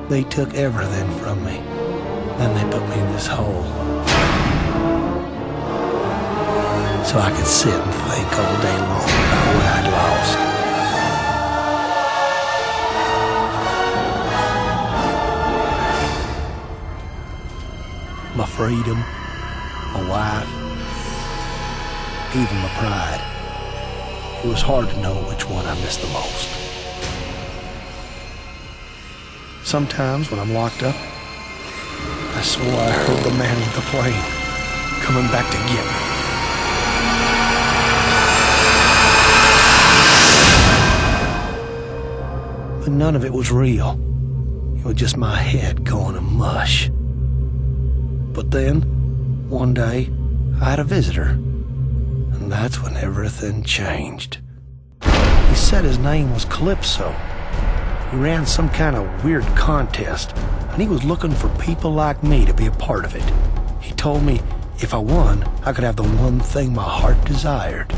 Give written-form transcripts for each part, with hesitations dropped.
They took everything from me. Then they put me in this hole. So I could sit and think all day long about what I'd lost. My freedom, my wife, even my pride. It was hard to know which one I missed the most. Sometimes when I'm locked up, I swore I heard the man with the plane coming back to get me. But none of it was real. It was just my head going to mush. But then, one day, I had a visitor. And that's when everything changed. He said his name was Calypso. He ran some kind of weird contest, and he was looking for people like me to be a part of it. He told me if I won, I could have the one thing my heart desired.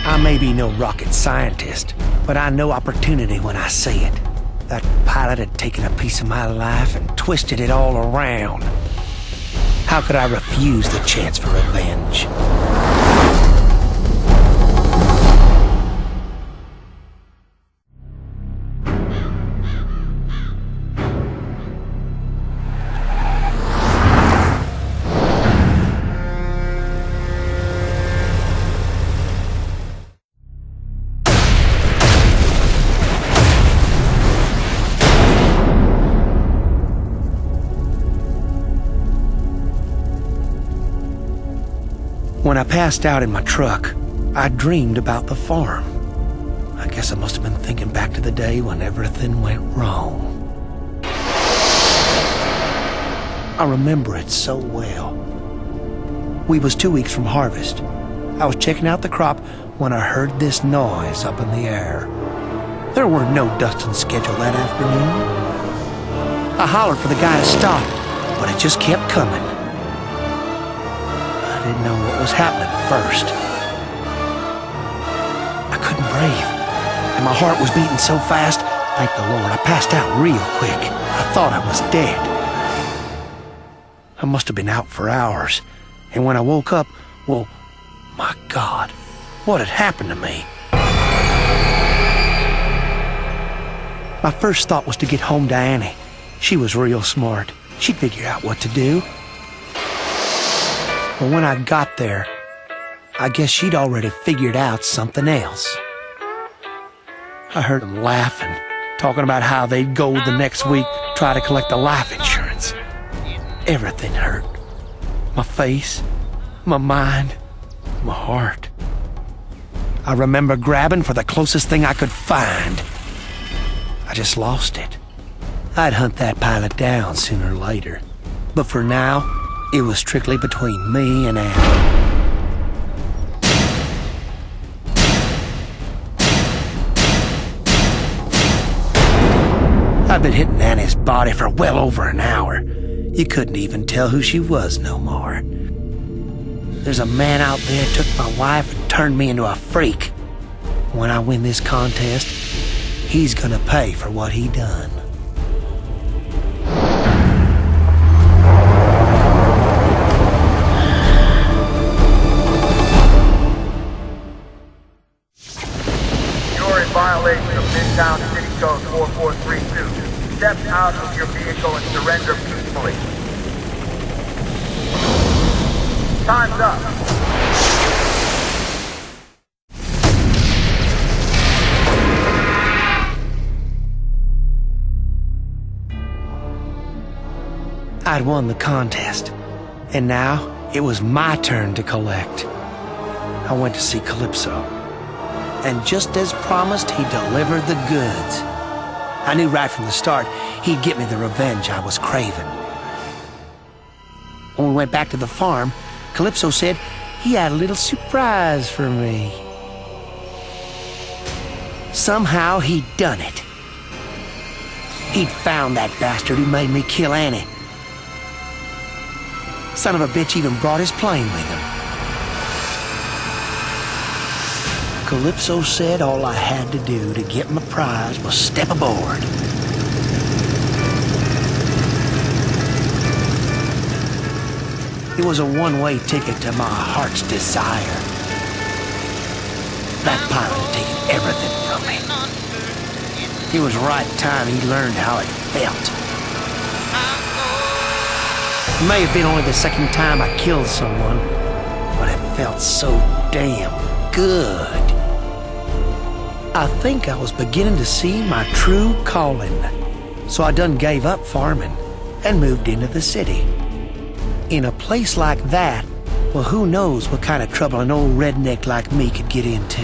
I may be no rocket scientist, but I know opportunity when I see it. That pilot had taken a piece of my life and twisted it all around. How could I refuse the chance for revenge? When I passed out in my truck, I dreamed about the farm. I guess I must have been thinking back to the day when everything went wrong. I remember it so well. We was 2 weeks from harvest. I was checking out the crop when I heard this noise up in the air. There were no dusting scheduled that afternoon. I hollered for the guy to stop, but it just kept coming. I didn't know what was happening at first. I couldn't breathe, and my heart was beating so fast, thank the Lord, I passed out real quick. I thought I was dead. I must have been out for hours, and when I woke up, well, my God, what had happened to me? My first thought was to get home to Annie. She was real smart. She'd figure out what to do. But when I got there, I guess she'd already figured out something else. I heard them laughing, talking about how they'd go the next week, try to collect the life insurance. Everything hurt. My face, my mind, my heart. I remember grabbing for the closest thing I could find. I just lost it. I'd hunt that pilot down sooner or later. But for now, it was strictly between me and Annie. I'd been hitting Annie's body for well over an hour. You couldn't even tell who she was no more. There's a man out there took my wife and turned me into a freak. When I win this contest, he's gonna pay for what he done. You're in violation of Midtown City Code 4432. Step out of your vehicle and surrender peacefully. Time's up. I'd won the contest, and now it was my turn to collect. I went to see Calypso, and just as promised, he delivered the goods. I knew right from the start he'd get me the revenge I was craving. When we went back to the farm, Calypso said he had a little surprise for me. Somehow he'd done it. He'd found that bastard who made me kill Annie. Son of a bitch even brought his plane with him. Calypso said all I had to do to get my prize was step aboard. It was a one-way ticket to my heart's desire. That pilot had taken everything from me. It was right time he learned how it felt. It may have been only the second time I killed someone, but it felt so damn good. I think I was beginning to see my true calling, so I done gave up farming and moved into the city. In a place like that, well, who knows what kind of trouble an old redneck like me could get into.